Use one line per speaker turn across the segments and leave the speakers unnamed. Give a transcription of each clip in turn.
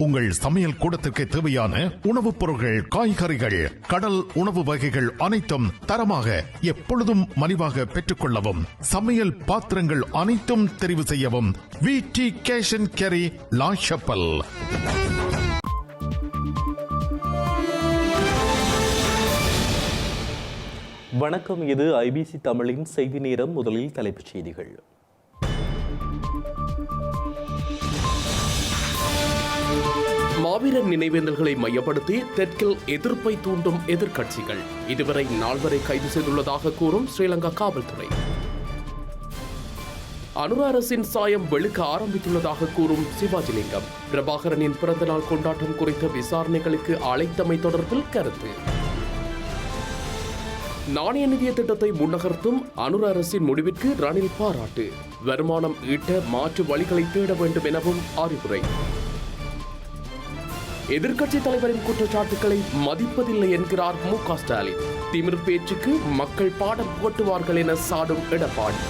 உங்கள் சமையல் கூடத்திற்கு தேவையான உணவுப் பொருட்கள், காய்கறிகள், கடல் உணவு வகைகள் அனைத்தும் தரமாக எப்பொழுதும் மலிவாக பெற்றுக் கொள்ளவும். சமையல் பாத்திரங்கள் அனைத்தும் தெரிவு செய்யவும். VT Cash and Carry, La Chapelle.
வணக்கம், இது IBC தமிழின் செய்தி நேரம். முதலில் தலைப்புச் செய்திகள்.
மாவீரர் நினைவேந்தல்களை மையப்படுத்தி தெற்கில் எதிர்ப்பை தூண்டும் எதிர்க்கட்சிகள் இதுவரை 4 கைது செய்துள்ளதாக கூறும் ஸ்ரீலங்கா காவல்துறை. அனுர அரசின் சாயம் வெளுக்க ஆரம்பித்துள்ளதாக கூறும் சிவாஜிலிங்கம். பிரபாகரனின் பிறந்தநாள் கொண்டாட்டம் குறித்த விசாரணைகளுக்கு அழைத்தமை தொடர்பில் கருத்து. நாணய நிதிய திட்டத்தை முன்னகர்த்தும் அனுர அரசின் முடிவிற்கு ரணில் பாராட்டு. வருமானம் ஈட்ட மாற்று வழிகளை தேட வேண்டும் எனவும் அறிவுரை. எதிர்க்கட்சி தலைவரின் குற்றச்சாட்டுக்களை மதிப்பதில்லை என்கிறார் மு.க. ஸ்டாலின். திமிர் பேச்சுக்கு மக்கள் பாடம் புகட்டுவார்கள் என சாடும் எடப்பாடி.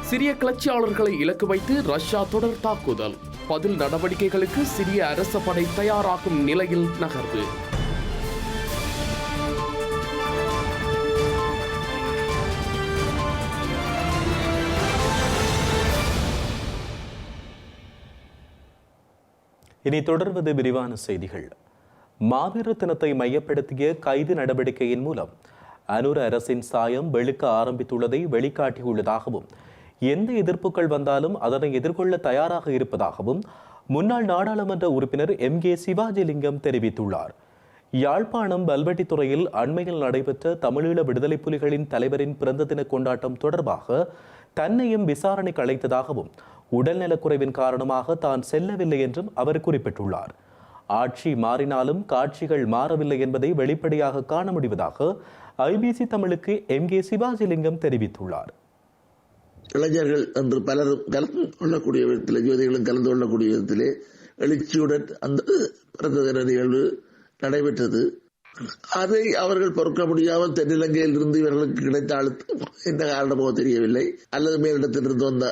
சிரிய கிளர்ச்சியாளர்களை இலக்கு வைத்து ரஷ்யா தொடர் தாக்குதல். பதில் நடவடிக்கைகளுக்கு சிரிய அரச படை தயாராகும் நிலையில் நகர்வு.
இனி தொடர்வது விரிவான செய்திகள். மாவீரர் தினத்தை மையப்படுத்திய கைது நடவடிக்கையின் மூலம் அனுர அரசின் சாயம் வெளுக்க ஆரம்பித்துள்ளதை வெளிக்காட்டியுள்ளதாகவும், எந்த எதிர்ப்புகள் வந்தாலும் அதனை எதிர்கொள்ள தயாராக இருப்பதாகவும் முன்னாள் நாடாளுமன்ற உறுப்பினர் MK சிவாஜிலிங்கம் தெரிவித்துள்ளார். யாழ்ப்பாணம் பல்வெட்டித்துறையில் அண்மையில் நடைபெற்ற தமிழீழ விடுதலை புலிகளின் தலைவரின் பிறந்த தின கொண்டாட்டம் தொடர்பாக தன்னையும் விசாரணைக்கு அழைத்ததாகவும், உடல்நலக்குறைவின் காரணமாக தான் செல்லவில்லை என்றும் அவர் குறிப்பிட்டுள்ளார். ஆட்சி மாறினாலும் காட்சிகள் மாறவில்லை என்பதை வெளிப்படையாக காண முடிவதாக IBC தமிழுக்கு MK சிவாஜிலிங்கம் தெரிவித்துள்ளார்.
இளைஞர்கள் என்று பலரும் கலந்து கொள்ளக்கூடிய விதத்திலே, ஜோதிகளும் கலந்து கொள்ளக்கூடிய விதத்திலே எழுச்சியுடன் அந்த பிறந்த தின நிகழ்வு நடைபெற்றது. அதை அவர்கள் பொறுக்க முடியாமல் தென்னிலங்கையில் இருந்து இவர்களுக்கு கிடைத்த அழுத்தம் என்ன காரணமோ தெரியவில்லை, அல்லது மேலிடத்திலிருந்து வந்த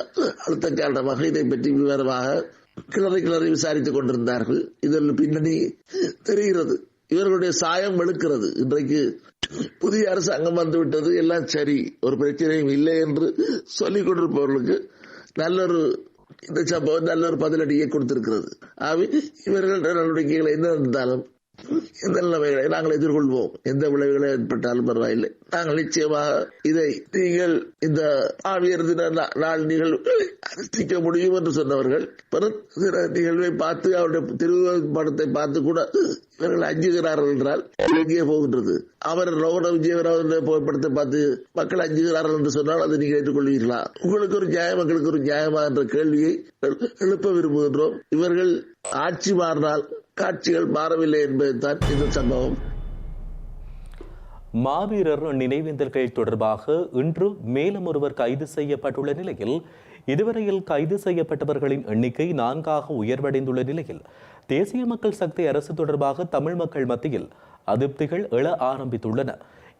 அழுத்தம் காரணமாக இதை பற்றி விவரமாக கிளறி விசாரித்துக் கொண்டிருந்தார்கள். இதில் பின்னணி தெரிகிறது. இவர்களுடைய சாயம் வெளுக்கிறது. இன்றைக்கு புதிய அரசாங்கம் வந்துவிட்டது, எல்லாம் சரி, ஒரு பிரச்சனையும் இல்லை என்று சொல்லிக் கொண்டிருப்பவர்களுக்கு நல்லொரு இந்த சம்பவம் நல்லொரு பதிலடியை கொடுத்திருக்கிறது. இவர்கள் நடவடிக்கைகளை என்ன இருந்தாலும் எந்த நிலைமைகளை நாங்கள் எதிர்கொள்வோம், எந்த விளைவுகளை ஏற்பட்டாலும் பரவாயில்லை. நாங்கள் நிச்சயமாக இதை நீங்கள் இந்த மாவீரர் தின நாள் நிகழ்வுகளை அனுஷ்டிக்க முடியும் என்று சொன்னவர்கள் நிகழ்வை பார்த்து அவருடைய திருப்படத்தை பார்த்து கூட இவர்கள் அஞ்சுகிறார்கள் என்றால் எங்கே போகின்றது? அவர் ரோட விஜயவராஜனுடைய புகைப்படத்தை பார்த்து மக்கள் அஞ்சுகிறார்கள் என்று சொன்னால் அதை நீங்கள் ஏற்றுக்கொள்வீர்களா? உங்களுக்கு ஒரு நியாயம், மக்களுக்கு ஒரு நியாயமா என்ற கேள்வியை எழுப்ப விரும்புகின்றோம். இவர்கள் ஆட்சி மாறினால் காட்சிகள் மாறவில்லை என்பதுதான் இந்த சம்பவம்.
மாவீரர் நினைவேந்தல்கள் தொடர்பாக இன்று மேலும் ஒருவர் கைது செய்யப்பட்டுள்ள நிலையில் இதுவரையில் கைது செய்யப்பட்டவர்களின் எண்ணிக்கை 4ஆக உயர்வடைந்துள்ள நிலையில் தேசிய மக்கள் சக்தி அரசு தொடர்பாக தமிழ் மக்கள் மத்தியில் அதிருப்திகள் எழ ஆரம்பித்துள்ளன.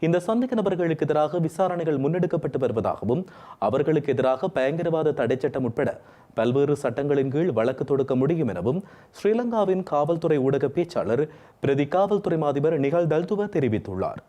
இந்த சந்தேக நபர்களுக்கு எதிராக விசாரணைகள் முன்னெடுக்கப்பட்டு வருவதாகவும், அவர்களுக்கு எதிராக பயங்கரவாத தடைச்சட்டம் உட்பட பல்வேறு சட்டங்களின் கீழ் வழக்கு தொடுக்க முடியும் எனவும் ஸ்ரீலங்காவின் காவல்துறை ஊடக பேச்சாளர் பிரதி காவல்துறை மாதிபர் நிகழ் தல்துவ தெரிவித்துள்ளார்.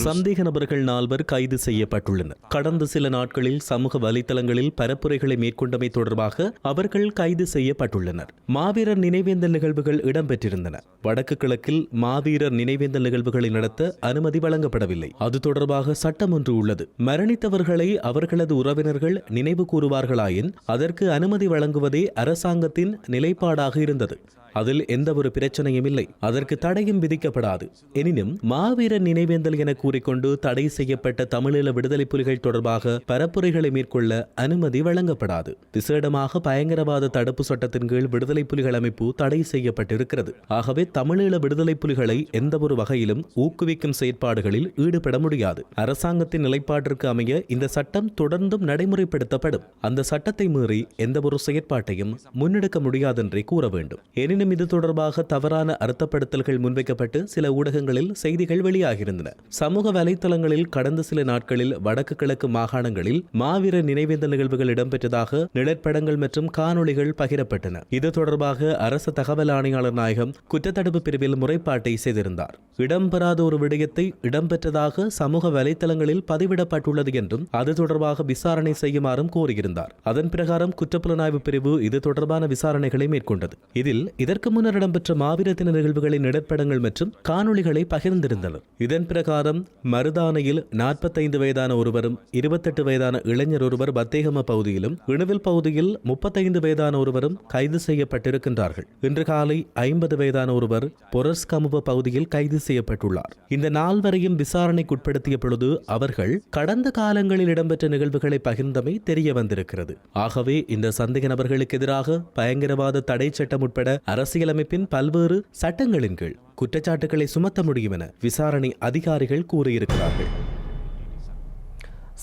சந்தேக நபர்கள் 4 கைது செய்யப்பட்டுள்ளனர். கடந்த சில நாட்களில் சமூக வலைதளங்களில் பரப்புரைகளை மேற்கொண்டமை தொடர்பாக அவர்கள் கைது செய்யப்பட்டுள்ளனர். மாவீரர் நினைவேந்தல் நிகழ்வுகள் இடம்பெற்றிருந்தன. வடக்கு கிழக்கில் மாவீரர் நினைவேந்தல் நிகழ்வுகளை நடத்த அனுமதி வழங்கப்படவில்லை. அது தொடர்பாக சட்டம் ஒன்று உள்ளது. மரணித்தவர்களை அவர்களது உறவினர்கள் நினைவு கூறுவார்களாயின் அதற்கு அனுமதி வழங்குவதே அரசாங்கத்தின் நிலைப்பாடாக இருந்தது. அதில் எந்த ஒரு பிரச்சனையும் இல்லை, அதற்கு தடையும் விதிக்கப்படாது. எனினும் மாவீரர் நினைவேந்தல் என கூறிக்கொண்டு தடை செய்யப்பட்ட தமிழீழ விடுதலை புலிகள் தொடர்பாக பரப்புரைகளை மேற்கொள்ள அனுமதி வழங்கப்படாது. விசேடமாக பயங்கரவாத தடுப்பு சட்டத்தின் கீழ் விடுதலை புலிகள் அமைப்பு தடை செய்யப்பட்டிருக்கிறது. ஆகவே தமிழீழ விடுதலை புலிகளை எந்த ஒரு வகையிலும் ஊக்குவிக்கும் செயற்பாடுகளில் ஈடுபட முடியாது. அரசாங்கத்தின் நிலைப்பாட்டிற்கு அமைய இந்த சட்டம் தொடர்ந்தும் நடைமுறைப்படுத்தப்படும். அந்த சட்டத்தை மீறி எந்த ஒரு செயற்பாட்டையும் முன்னெடுக்க முடியாதென்றே கூற வேண்டும். எனினும் இது தொடர்பாக தவறான அர்த்தப்படுத்தல்கள் முன்வைக்கப்பட்டு சில ஊடகங்களில் செய்திகள் செய்திகள் வெளியாகியிருந்தன. சமூக வலைத்தளங்களில் கடந்த சில நாட்களில் வடக்கு கிழக்கு மாகாணங்களில் மாவீரர் நினைவேந்தல் நிகழ்வுகள் இடம்பெற்றதாக நிழற்படங்கள் மற்றும் காணொளிகள் பகிரப்பட்டன. இது தொடர்பாக அரசு தகவல் ஆணையாளர் நாயகம் குற்றத்தடுப்பு பிரிவில் முறைப்பாட்டை செய்திருந்தார். இடம்பெறாத ஒரு விடயத்தை இடம்பெற்றதாக சமூக வலைத்தளங்களில் பதிவிடப்பட்டுள்ளது என்றும் அது தொடர்பாக விசாரணை செய்யுமாறும் கோரியிருந்தார். அதன் பிரகாரம் குற்றப்புலனாய்வு பிரிவு இது தொடர்பான விசாரணைகளை மேற்கொண்டது. இதில் இதற்கு முன்னர் இடம்பெற்ற மாவீரர் தின நிகழ்வுகளின் நிழற்படங்கள் மற்றும் காணொளிகளை பகிர்ந்திருந்தனர். இதன் பிரகாரம் மருதானையில் 45 வயதான ஒருவரும் 28 வயதான இளைஞர் ஒருவர் பத்தேகம பகுதியிலும் இணுவில் பகுதியில் 35 வயதான ஒருவரும் கைது செய்யப்பட்டிருக்கின்றார்கள். இன்று காலை 50 வயதான ஒருவர் பொரஸ்கமுவ பகுதியில் கைது செய்யப்பட்டுள்ளார். இந்த நால்வரையும் விசாரணைக்குட்படுத்திய பொழுது அவர்கள் கடந்த காலங்களில் இடம்பெற்ற நிகழ்வுகளை பகிர்ந்தமை தெரிய வந்திருக்கிறது. ஆகவே இந்த சந்தேக நபர்களுக்கு எதிராக பயங்கரவாத தடை சட்டம் உட்பட அரசியலமைப்பின் பல்வேறு சட்டங்களின் கீழ் குற்றச்சாட்டுகளை சுமத்த முடியும் என விசாரணை அதிகாரிகள் கூறியிருக்கிறார்கள்.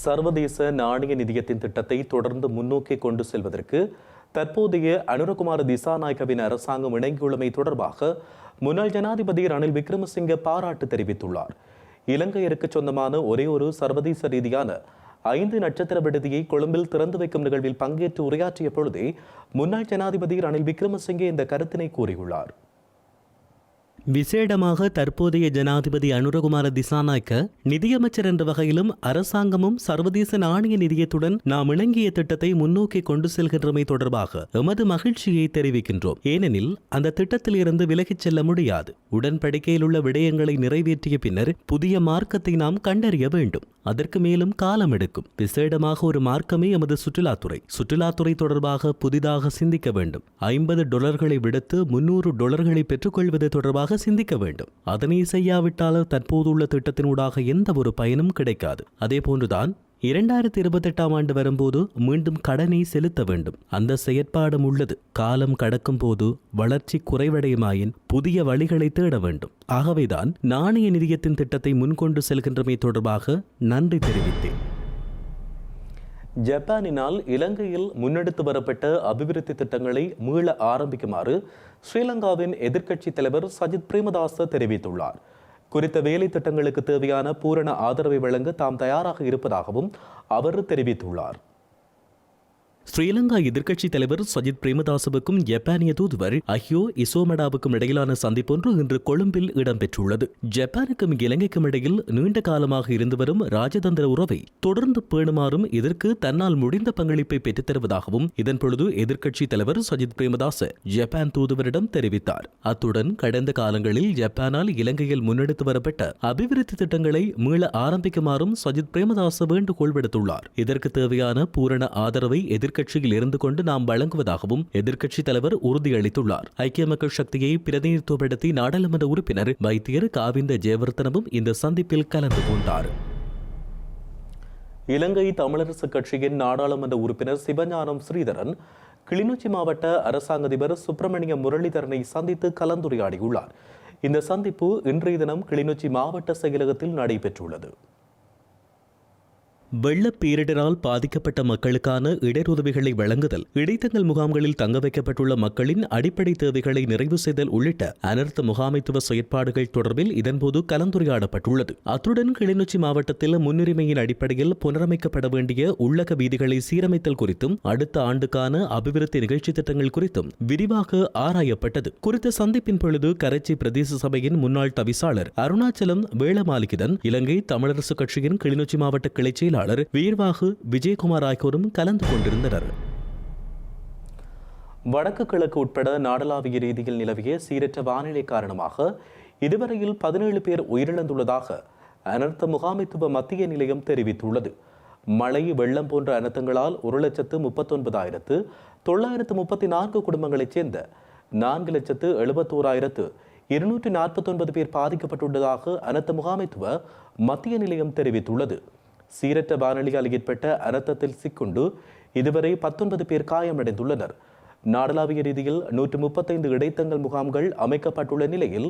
சர்வதேச நாணய நிதியத்தின் திட்டத்தை தொடர்ந்து முன்னோக்கி கொண்டு செல்வதற்கு தற்போதைய அனுரகுமார திசாநாயக்கவின் அரசாங்கம் இணங்கியுள்ளமை தொடர்பாக முன்னாள் ஜனாதிபதி ரணில் விக்ரமசிங்க பாராட்டு தெரிவித்துள்ளார். இலங்கையருக்கு சொந்தமான ஒரே ஒரு சர்வதேச ரீதியான 5 நட்சத்திர விடுதியை கொழும்பில் திறந்து வைக்கும் நிகழ்வில் பங்கேற்று உரையாற்றிய பொழுதே முன்னாள் ஜனாதிபதி ரணில் விக்ரமசிங்கே இந்த கருத்தினை கூறியுள்ளார். விசேடமாக தற்போதைய ஜனாதிபதி அனுரகுமார திசாநாயக்க நிதியமைச்சர் என்ற வகையிலும் அரசாங்கமும் சர்வதேச நாணய நிதியத்துடன் நாம் இணங்கிய திட்டத்தை முன்னோக்கி கொண்டு செல்கின்றமை தொடர்பாக எமது மகிழ்ச்சியை தெரிவிக்கின்றோம். ஏனெனில் அந்த திட்டத்தில் இருந்து விலகிச் செல்ல முடியாது. உடன்படிக்கையில் உள்ள விடயங்களை நிறைவேற்றிய பின்னர் புதிய மார்க்கத்தை நாம் கண்டறிய வேண்டும். அதற்கு மேலும் காலம் எடுக்கும். விசேடமாக ஒரு மார்க்கமே எமது சுற்றுலாத்துறை தொடர்பாக புதிதாக சிந்திக்க வேண்டும். $50 விடுத்து $300 பெற்றுக்கொள்வது தொடர்பாக சிந்திக்க வேண்டும். அதனை செய்யாவிட்டால் தற்போதுள்ள திட்டத்தினூடாக எந்த ஒரு பயனும் கிடைக்காது. அதே போன்றுதான் 2028 ஆண்டு வரும்போது மீண்டும் கடனை செலுத்த வேண்டும். அந்த செயற்பாடும் உள்ளது. காலம் கடக்கும் போது வளர்ச்சி குறைவடையுமாயின் புதிய வழிகளை தேட வேண்டும். ஆகவேதான் நாணய நிதியத்தின் திட்டத்தை முன்கொண்டு செல்கின்றமை தொடர்பாக நன்றி தெரிவித்தேன். ஜப்பானினால் இலங்கையில் முன்னெடுத்து வரப்பட்ட அபிவிருத்தி திட்டங்களை மீள ஆரம்பிக்குமாறு ஸ்ரீலங்காவின் எதிர்க்கட்சி தலைவர் சஜித் பிரேமதாச தெரிவித்துள்ளார். குறித்த வேலை திட்டங்களுக்கு தேவையான பூரண ஆதரவை வழங்க தாம் தயாராக இருப்பதாகவும் அவர் தெரிவித்துள்ளார். ஸ்ரீலங்கா எதிர்க்கட்சி தலைவர் சஜித் பிரேமதாசவுக்கும் ஜப்பானிய தூதுவர் அஹியோ இசோமடாவுக்கும் இடையிலான சந்திப்பொன்று இன்று கொழும்பில் இடம்பெற்றுள்ளது. ஜப்பானுக்கும் இலங்கைக்கும் இடையில் நீண்ட காலமாக இருந்து வரும் ராஜதந்திர உறவை தொடர்ந்து பேணுமாறும் இதற்கு தன்னால் முடிந்த பங்களிப்பை பெற்றுத் தருவதாகவும் இதன் பொழுது எதிர்க்கட்சி தலைவர் சஜித் பிரேமதாச ஜப்பான் தூதுவரிடம் தெரிவித்தார். அத்துடன் கடந்த காலங்களில் ஜப்பானால் இலங்கையில் முன்னெடுத்து வரப்பட்ட அபிவிருத்தி திட்டங்களை மீள ஆரம்பிக்குமாறும் சஜித் பிரேமதாச வேண்டுகோள் விடுத்துள்ளார். இதற்கு தேவையான பூரண ஆதரவை எதிர்க்கட்சியில் இருந்து கொண்டு நாம் வழங்குவதாகவும் எதிர்க்கட்சித் தலைவர் உறுதியளித்துள்ளார். ஐக்கிய மக்கள் சக்தியை பிரதிநிதித்துவப்படுத்தி நாடாளுமன்ற உறுப்பினர் வைத்தியர் காவிந்த ஜெயவர்தனவும் இந்த சந்திப்பில் கலந்து கொண்டார். இலங்கை தமிழரசு கட்சியின் நாடாளுமன்ற உறுப்பினர் சிவஞானம் ஸ்ரீதரன் கிளிநொச்சி மாவட்ட அரசாங்க அதிபர் சுப்பிரமணிய முரளிதரனை சந்தித்து கலந்துரையாடியுள்ளார். இந்த சந்திப்பு இன்றைய தினம் கிளிநொச்சி மாவட்ட செயலகத்தில் நடைபெற்றுள்ளது. வெள்ள பேரிடரால் பாதிக்கப்பட்ட மக்களுக்கான இடருதவிகளை வழங்குதல், இடைத்தங்கல் முகாம்களில் தங்க வைக்கப்பட்டுள்ள மக்களின் அடிப்படை தேவைகளை நிறைவு செய்தல் உள்ளிட்ட அனர்த்த முகாமைத்துவ செயற்பாடுகள் தொடர்பில் இதன்போது கலந்துரையாடப்பட்டுள்ளது. அத்துடன் கிளிநொச்சி மாவட்டத்தில் முன்னுரிமையின் அடிப்படையில் புனரமைக்கப்பட வேண்டிய உள்ளக வீதிகளை சீரமைத்தல் குறித்தும் அடுத்த ஆண்டுக்கான அபிவிருத்தி நிகழ்ச்சி திட்டங்கள் குறித்தும் விரிவாக ஆராயப்பட்டது. குறித்த சந்திப்பின் பொழுது கரைச்சி பிரதேச சபையின் முன்னாள் தவிசாளர் அருணாச்சலம் வேளமாலிகிதன், இலங்கை தமிழரசு கட்சியின் கிளிநொச்சி மாவட்ட கிளை செயலாளர் வீர்வாகு விஜயகுமார் ஆகியோரும் கலந்து கொண்டிருந்தனர். வடக்கு கிழக்கு உட்பட நாடளாவிய ரீதியில் நிலவிய சீரற்ற வானிலை காரணமாக இதுவரையில் 17 பேர் உயிரிழந்துள்ளதாக அனர்த்த முகாமைத்துவ மத்திய நிலையம் தெரிவித்துள்ளது. மழை, வெள்ளம் போன்ற அனர்த்தங்களால் 1,79,934 குடும்பங்களைச் சேர்ந்த 4,71,249 பேர் பாதிக்கப்பட்டுள்ளதாக அனர்த்த முகாமைத்துவ மத்திய நிலையம் தெரிவித்துள்ளது. சீரற்ற வானிலையால் ஏற்பட்ட அனர்த்தத்தில் சிக்குண்டு இதுவரை 19 பேர் காயமடைந்துள்ளனர். நாடளாவிய ரீதியில் 135 இடைத்தங்கல் முகாம்கள் அமைக்கப்பட்டுள்ள நிலையில்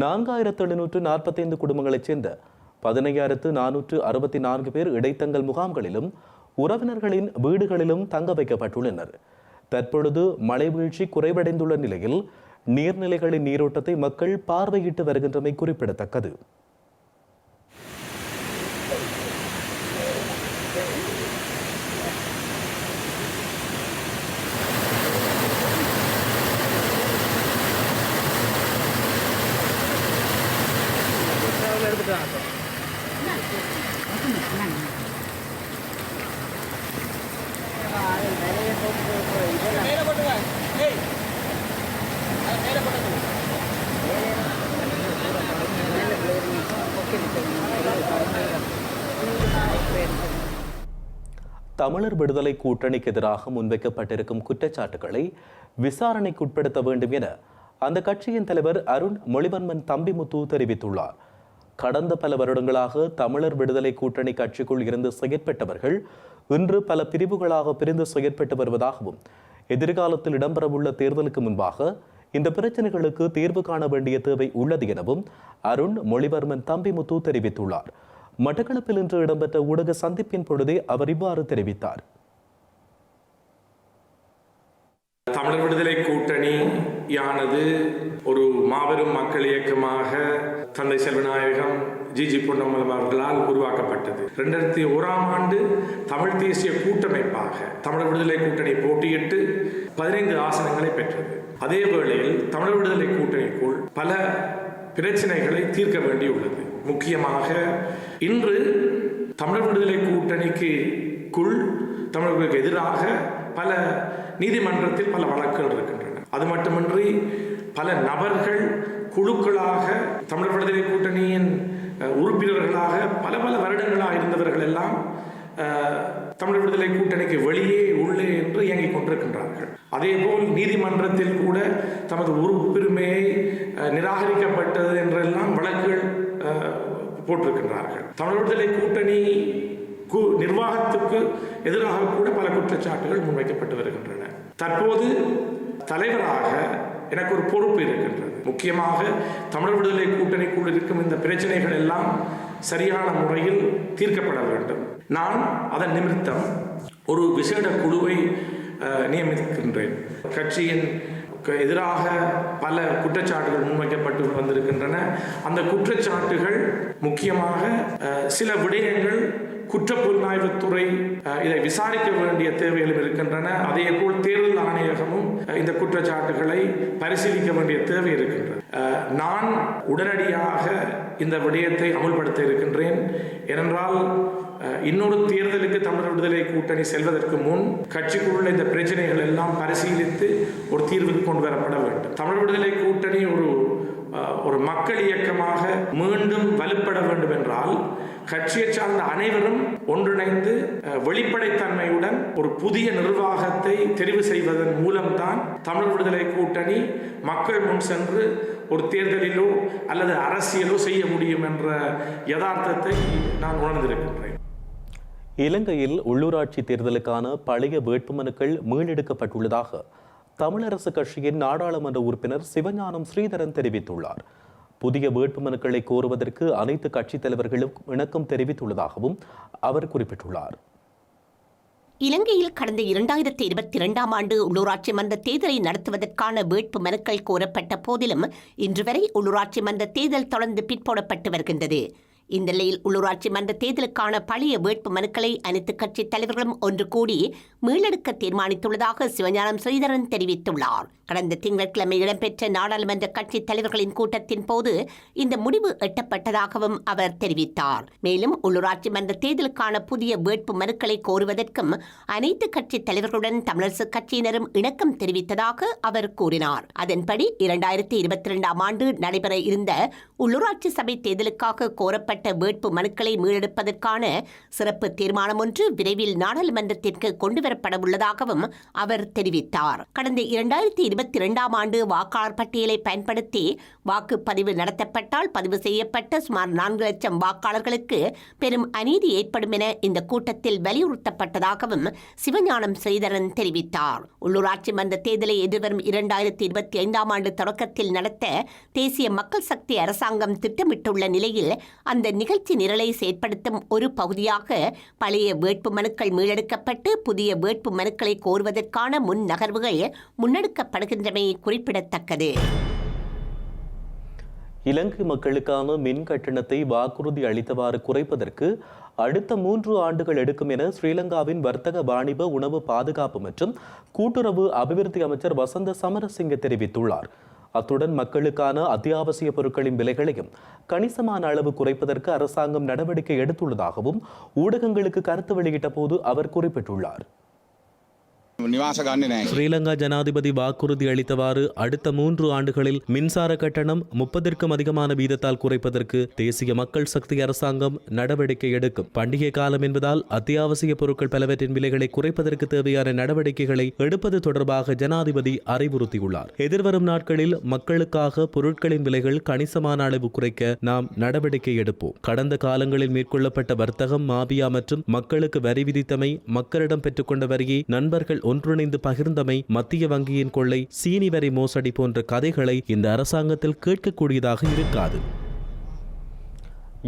4,745 குடும்பங்களைச் சேர்ந்த 15,464 பேர் இடைத்தங்கல் முகாம்களிலும் உறவினர்களின் வீடுகளிலும் தங்க வைக்கப்பட்டுள்ளனர். தற்பொழுது மழை வீழ்ச்சி குறைவடைந்துள்ள நிலையில் நீர்நிலைகளின் நீரோட்டத்தை மக்கள் பார்வையிட்டு வருகின்றமை குறிப்பிடத்தக்கது. தமிழர் விடுதலை கூட்டணிக்கு எதிராக முன்வைக்கப்பட்டிருக்கும் குற்றச்சாட்டுகளை விசாரணைக்கு உட்படுத்த வேண்டும் என அந்த கட்சியின் தலைவர் அருண் மொழிவர்மன் தம்பிமுத்து தெரிவித்துள்ளார். கடந்த பல வருடங்களாக தமிழர் விடுதலை கூட்டணி கட்சிக்குள் இருந்து செயற்பட்டவர்கள் இன்று பல பிரிவுகளாக பிரிந்து செயற்பட்டு வருவதாகவும் எதிர்காலத்தில் இடம்பெறவுள்ள தேர்தலுக்கு முன்பாக இந்த பிரச்சனைகளுக்கு தீர்வு காண வேண்டிய தேவை உள்ளது எனவும் அருண் மொழிவர்மன் தம்பிமுத்து தெரிவித்துள்ளார். மட்டக்களப்பில் இன்று இடம்பெற்ற ஊடக சந்திப்பின் பொழுதே அவர் இவ்வாறு தெரிவித்தார்.
தமிழர் விடுதலை கூட்டணியானது ஒரு மாபெரும் மக்கள் இயக்கமாக தந்தை செல்வநாயகம் ஜி பொன்னம்பலம் அவர்களால் உருவாக்கப்பட்டது. 2001ஆம் ஆண்டு தமிழ் தேசிய கூட்டமைப்பாக தமிழர் விடுதலை கூட்டணி போட்டியிட்டு 15 ஆசனங்களை பெற்றது. அதே வேளையில் தமிழர் விடுதலை கூட்டணிக்குள் பல பிரச்சனைகளை தீர்க்க வேண்டியுள்ளது. முக்கியமாக இன்று தமிழர் விடுதலை கூட்டணிக்குள் தமிழர்களுக்கு எதிராக பல நீதிமன்றத்தில் பல வழக்குகள் இருக்கின்றன. அது மட்டுமின்றி பல நபர்கள் குழுக்களாக தமிழர் விடுதலை கூட்டணியின் உறுப்பினர்களாக பல வருடங்களாக இருந்தவர்கள் எல்லாம் தமிழர் விடுதலை கூட்டணிக்கு வெளியே உள்ளே என்று இயங்கிக் கொண்டிருக்கின்றார்கள். அதேபோல் நீதிமன்றத்தில் கூட தமது உறுப்புரிமையை நிராகரிக்கப்பட்டது என்றெல்லாம் வழக்குகள் போட்டிருக்கின்றார்கள். தமிழர் விடுதலை கூட்டணி நிர்வாகத்துக்கு எதிராக கூட பல குற்றச்சாட்டுகள் முன்வைக்கப்பட்டு வருகின்றன. தற்போது தலைவராக எனக்கு ஒரு பொறுப்பு இருக்கின்றது. முக்கியமாக தமிழர் விடுதலை கூட்டணிக்குள் இருக்கும் இந்த பிரச்சனைகள் எல்லாம் சரியான முறையில் தீர்க்கப்பட வேண்டும். நான் அதன் நிமித்தம் ஒரு விசேட குழுவை நியமிக்கின்றேன். கட்சியின் எதிராக பல குற்றச்சாட்டுகள் முன்வைக்கப்பட்டு வந்திருக்கின்றன. அந்த குற்றச்சாட்டுகள் முக்கியமாக சில விடயங்கள் குற்றப்புலனாய்வுத்துறை இதை விசாரிக்க வேண்டிய தேவைகளும் இருக்கின்றன. அதே போல் தேர்தல் ஆணையகமும் இந்த குற்றச்சாட்டுகளை பரிசீலிக்க வேண்டிய தேவை இருக்கின்றது. நான் உடனடியாக இந்த விடயத்தை அமுல்படுத்த இருக்கின்றேன். ஏனென்றால் இன்னொரு தேர்தலுக்கு தமிழர் விடுதலை கூட்டணி செல்வதற்கு முன் கட்சிக்குள்ள இந்த பிரச்சனைகள் எல்லாம் பரிசீலித்து ஒரு தீர்வுக்கு கொண்டு வரப்பட வேண்டும். தமிழர் விடுதலை கூட்டணி ஒரு மக்கள் இயக்கமாக மீண்டும் வலுப்பட வேண்டும் என்றால் கட்சியை சார்ந்த அனைவரும் ஒன்றிணைந்து வெளிப்படைத்தன்மையுடன் ஒரு புதிய நிர்வாகத்தை தெரிவு செய்வதன் மூலம்தான் தமிழர் விடுதலை கூட்டணி மக்கள் முன் சென்று ஒரு தேர்தலிலோ அல்லது அரசியலோ செய்ய முடியும் என்ற யதார்த்தத்தை நான் உணர்ந்திருக்கின்றேன்.
இலங்கையில் உள்ளூராட்சி தேர்தலுக்கான பழைய வேட்புமனுக்கள் மீளெடுக்கப்பட்டுள்ளதாக தமிழரசு கட்சியின் நாடாளுமன்ற உறுப்பினர் சிவஞானம் ஸ்ரீதரன் தெரிவித்துள்ளார். புதிய வேட்புமனுக்களை கோருவதற்கு அனைத்து கட்சித் தலைவர்களும் இணக்கம் தெரிவித்துள்ளதாகவும் அவர் குறிப்பிட்டுள்ளார்.
இலங்கையில் கடந்த 2022ஆம் ஆண்டு உள்ளூராட்சி மன்ற தேர்தலை நடத்துவதற்கான வேட்பு மனுக்கள் கோரப்பட்ட போதிலும் இன்று வரை உள்ளூராட்சி மன்ற தேர்தல் தொடர்ந்து பிற்போடப்பட்டு வருகின்றது. இந்த நிலையில் உள்ளூராட்சி மன்ற தேர்தலுக்கான பழைய வேட்பு மனுக்களை அனைத்து கட்சித் தலைவர்களும் ஒன்று கூடி மீளெடுக்க தீர்மானித்துள்ளதாக சிவஞானம் ஸ்ரீதரன் தெரிவித்துள்ளார். கடந்த திங்கட்கிழமை இடம்பெற்ற நாடாளுமன்ற கட்சித் தலைவர்களின் கூட்டத்தின் போது இந்த முடிவு எட்டப்பட்டதாகவும் அவர் தெரிவித்தார். மேலும் உள்ளூராட்சி மன்ற தேர்தலுக்கான புதிய வேட்பு மனுக்களை கோருவதற்கும் அனைத்து கட்சித் தலைவர்களுடன் தமிழரசு கட்சியினரும் இணக்கம் தெரிவித்ததாக அவர் கூறினார். அதன்படி 2022ஆம் ஆண்டு நடைபெற இருந்த உள்ளூராட்சி சபை தேர்தலுக்காக கோரப்பட்ட வேட்பு மனுக்களை மீளெடுப்பதற்கான சிறப்பு தீர்மானம் ஒன்று விரைவில் நாடாளுமன்றத்திற்கு கொண்டுவரப்பட உள்ளதாகவும் அவர் தெரிவித்தார். கடந்த 2022ஆம் ஆண்டு வாக்காளர் பட்டியலை பயன்படுத்தி வாக்குப்பதிவு நடத்தப்பட்டால் பதிவு செய்யப்பட்ட சுமார் 4 லட்சம் வாக்காளர்களுக்கு பெரும் அநீதி ஏற்படும் என இந்த கூட்டத்தில் வலியுறுத்தப்பட்டதாகவும் சிவஞானம் ஸ்ரீதரன் தெரிவித்தார். உள்ளூராட்சி மன்ற தேர்தலை எதிர்வரும் 2025ஆம் ஆண்டு தொடக்கத்தில் நடத்த தேசிய மக்கள் சக்தி அரசாங்கம் திட்டமிட்டுள்ள நிலையில் அந்த நிகழ்ச்சி நிரலை செயற்படுத்தும் ஒரு பகுதியாக பழைய வேட்பு மனுக்கள் மீளெடுக்கப்பட்டு புதிய வேட்பு மனுக்களை கோருவதற்கான முன் நகர்வுகள் முன்னெடுக்கப்படுகின்றமை குறிப்பிடத்தக்கது.
இலங்கை மக்களுக்கான மின் கட்டணத்தை வாக்குறுதி அளித்தவாறு குறைப்பதற்கு அடுத்த 3 ஆண்டுகள் எடுக்கும் என ஸ்ரீலங்காவின் வர்த்தக வாணிப உணவு பாதுகாப்பு மற்றும் கூட்டுறவு அபிவிருத்தி அமைச்சர் வசந்த சமரசிங்க தெரிவித்துள்ளார். அத்துடன் மக்களுக்கான அத்தியாவசிய பொருட்களின் விலைகளையும் கணிசமான அளவு குறைப்பதற்கு அரசாங்கம் நடவடிக்கை எடுத்துள்ளதாகவும் ஊடகங்களுக்கு கருத்து வெளியிட்ட போது அவர் குறிப்பிட்டுள்ளார். ஸ்ரீலங்கா ஜனாதிபதி வாக்குறுதி அளித்தவாறு அடுத்த 3 ஆண்டுகளில் மின்சார கட்டணம் 30க்கும் அதிகமான வீதத்தால் குறைப்பதற்கு தேசிய மக்கள் சக்தி அரசாங்கம் நடவடிக்கை எடுக்கும். பண்டிகை காலம் என்பதால் அத்தியாவசிய பொருட்கள் பலவற்றின் விலைகளை குறைப்பதற்கு தேவையான நடவடிக்கைகளை எடுப்பது தொடர்பாக ஜனாதிபதி அறிவுறுத்தியுள்ளார். எதிர்வரும் நாட்களில் மக்களுக்காக பொருட்களின் விலைகள் கணிசமான அளவு குறைக்க நாம் நடவடிக்கை எடுப்போம். கடந்த காலங்களில் மேற்கொள்ளப்பட்ட வர்த்தகம் மாபியா மற்றும் மக்களுக்கு வரி விதித்தமை, மக்களிடம் பெற்றுக்கொண்ட வரியை நண்பர்கள் ஒன்றிணைந்து பகிர்ந்தமை, மத்திய வங்கியின் கொள்ளை, சீனி வரி மோசடி போன்ற கதைகளை இந்த அரசாங்கத்தில் கேட்கக்கூடியதாக இருக்காது.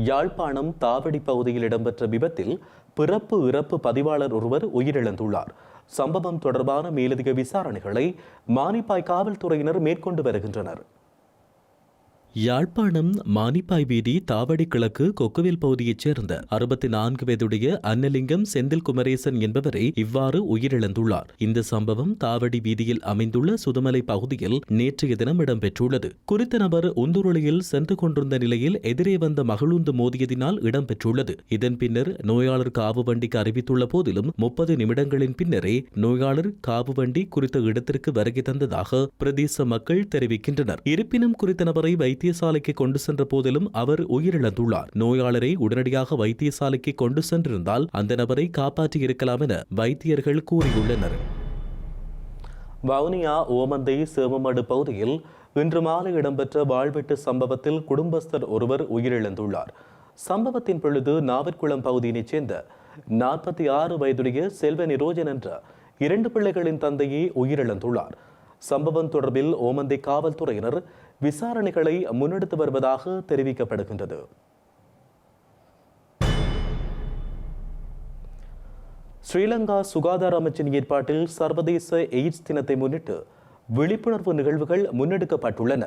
யாழ்ப்பாணம் தாவடி பகுதியில் இடம்பெற்ற விபத்தில் பிறப்பு இறப்பு பதிவாளர் ஒருவர் உயிரிழந்துள்ளார். சம்பவம் தொடர்பான மேலதிக விசாரணைகளை மானிப்பாய் காவல்துறையினர் மேற்கொண்டு வருகின்றனர். யாழ்ப்பாணம் மானிப்பாய் வீதி தாவடி கிழக்கு கொக்குவில் பகுதியைச் சேர்ந்த 64 வயதுடைய அன்னலிங்கம் செந்தில் குமரேசன் என்பவரை இவ்வாறு உயிரிழந்துள்ளார். இந்த சம்பவம் தாவடி வீதியில் அமைந்துள்ள சுதுமலை பகுதியில் நேற்றைய தினம் இடம்பெற்றுள்ளது. குறித்த நபர் உந்துருளியில் சென்று கொண்டிருந்த நிலையில் எதிரே வந்த மகளுந்து மோதியதினால் இடம்பெற்றுள்ளது. இதன் பின்னர் நோயாளர் காவு வண்டிக்கு அறிவித்துள்ள போதிலும் 30 நிமிடங்களின் பின்னரே நோயாளர் காவு வண்டி குறித்த இடத்திற்கு வருகை தந்ததாக பிரதேச மக்கள் தெரிவிக்கின்றனர். இருப்பினும் குறித்த நபரை வைத்தியசாலைக்கு கொண்டு சென்ற போதிலும் அவர் உயிரிழந்துள்ளார். நோயாளரை உடனடியாக வைத்தியசாலைக்கு கொண்டு சென்றிருந்தால் அந்த நபரை காப்பாற்றி இருக்கலாம் என வைத்தியர்கள் கூறியுள்ளனர். வவுனியா ஓமந்தை சேமமடு பகுதியில் இன்று மாலை இடம்பெற்ற வாழ்வெட்டு சம்பவத்தில் குடும்பஸ்தர் ஒருவர் உயிரிழந்துள்ளார். சம்பவத்தின் பொழுது நாவற்குளம் பகுதியினைச் சேர்ந்த 46 வயதுடைய செல்வ நிரோஜன் என்ற 2 பிள்ளைகளின் தந்தையே உயிரிழந்துள்ளார். சம்பவம் தொடர்பில் ஓமந்தை காவல்துறையினர் விசாரணைகளை முன்னெடுத்து வருவதாக தெரிவிக்கப்படுகின்றது. ஸ்ரீலங்கா சுகாதார அமைச்சின் ஏற்பாட்டில் சர்வதேச எய்ட்ஸ் தினத்தை முன்னிட்டு விழிப்புணர்வு நிகழ்வுகள் முன்னெடுக்கப்பட்டுள்ளன.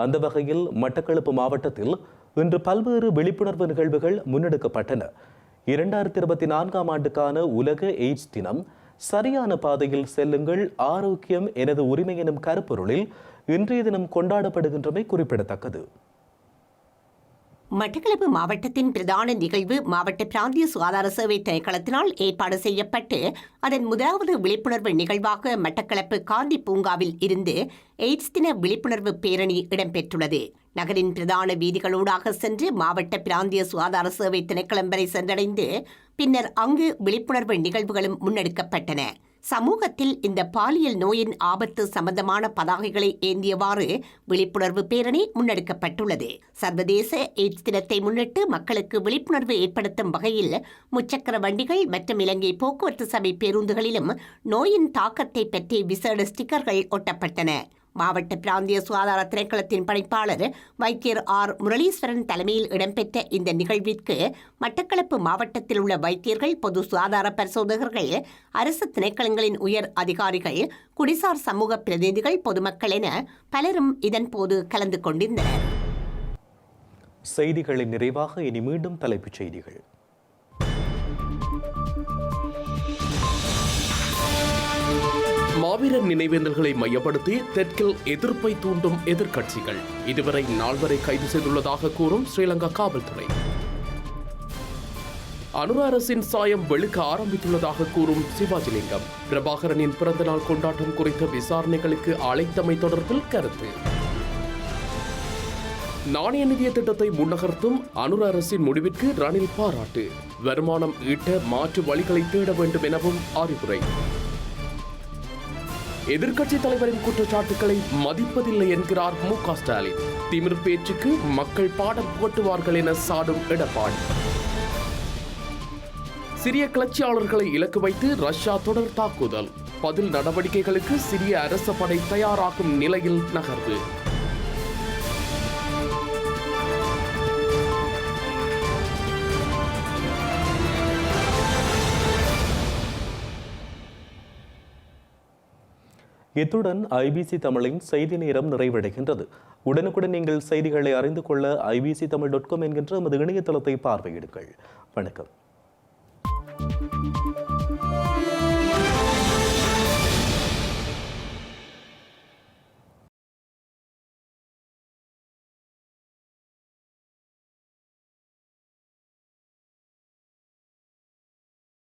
அந்த வகையில் மட்டக்களப்பு மாவட்டத்தில் இன்று பல்வேறு விழிப்புணர்வு நிகழ்வுகள் முன்னெடுக்கப்பட்டன. 2024ஆம் ஆண்டுக்கான உலக எய்ட்ஸ் தினம் சரியான பாதையில் செல்லுங்கள், ஆரோக்கியம் எனது உரிமை எனும் கருப்பொருளில் இன்றைய தினம் கொண்டாடப்படுகின்றமை குறிப்பிடத்தக்கது.
மட்டக்களப்பு மாவட்டத்தின் பிரதான நிகழ்வு மாவட்ட பிராந்திய சுகாதார சேவை திணைக்களத்தினால் ஏற்பாடு செய்யப்பட்டு அதன் முதலாவது விழிப்புணர்வு நிகழ்வாக மட்டக்களப்பு காந்தி பூங்காவில் இருந்து எய்ட்ஸ் தின விழிப்புணர்வு பேரணி இடம்பெற்றுள்ளது. நகரின் பிரதான வீதிகளூடாக சென்று மாவட்ட பிராந்திய சுகாதார சேவை திணைக்களம் வரை சென்றடைந்து பின்னர் அங்கு விழிப்புணர்வு நிகழ்வுகளும் முன்னெடுக்கப்பட்டன. சமூகத்தில் இந்த பாலியல் நோயின் ஆபத்து சம்பந்தமான பதாகைகளை ஏந்தியவாறு விழிப்புணர்வு பேரணி முன்னெடுக்கப்பட்டுள்ளது. சர்வதேச எய்ட்ஸ் தினத்தை முன்னிட்டு மக்களுக்கு விழிப்புணர்வு ஏற்படுத்தும் வகையில் முச்சக்கர வண்டிகள் மற்றும் இலங்கை போக்குவரத்து சபை பேருந்துகளிலும் நோயின் தாக்கத்தை பற்றி விசேட ஸ்டிக்கர்கள் ஒட்டப்பட்டன. மாவட்ட பிராந்திய சுகாதார திணைக்களத்தின் பணிப்பாளர் வைத்தியர் ஆர் முரளீஸ்வரன் தலைமையில் இடம்பெற்ற இந்த நிகழ்விற்கு மட்டக்களப்பு மாவட்டத்தில் உள்ள வைத்தியர்கள், பொது சுகாதார பரிசோதகர்கள், அரசு திணைக்களங்களின் உயர் அதிகாரிகள், குடிசார் சமூக பிரதிநிதிகள், பொதுமக்கள் என பலரும் இதன்போது கலந்து கொண்டிருந்தனர்.
செய்திகளின் நிறைவாக இனி மீண்டும் தலைப்புச் செய்திகள்.
மாவீரர் நினைவேந்தல்களை மையப்படுத்தி தெற்கில் எதிர்ப்பை தூண்டும் எதிர்க்கட்சிகள் இதுவரை 4 வரை கைது செய்துள்ளதாக கூறும் ஸ்ரீலங்கா காவல்துறை. அனுர அரசின் சாயம் வெளுக்க ஆரம்பித்துள்ளதாக கூறும் சிவாஜிலிங்கம். பிரபாகரனின் பிறந்தநாள் கொண்டாட்டம் குறித்த விசாரணைகளுக்கு அழைத்தமை தொடர்பில் கருத்து. நாணய நிதிய திட்டத்தை முன்னகர்த்தும் அனுர அரசின் முடிவிற்கு ரணில் பாராட்டு. வருமானம் ஈட்ட மாற்று வழிகளை தேட வேண்டும் எனவும் அறிவுரை. எதிர்க்கட்சி தலைவரின் குற்றச்சாட்டுகளை மதிப்பதில்லை என்கிறார் மு.க. ஸ்டாலின். திமிர் பேச்சுக்கு மக்கள் பாடம் புகட்டுவார்கள் என சாடும் எடப்பாடி. சிரிய கிளர்ச்சியாளர்களை இலக்கு வைத்து ரஷ்யா தொடர் தாக்குதல். பதில் நடவடிக்கைகளுக்கு சிரிய அரச படை தயாராகும் நிலையில் நகர்வு.
இத்துடன் ஐபிசி தமிழின் செய்தி நேரம் நிறைவடைகின்றது. உடனுக்குடன் நீங்கள் செய்திகளை அறிந்து கொள்ள ibctamil.com என்கின்ற நமது இணையதளத்தை பார்வையிடுங்கள். வணக்கம்.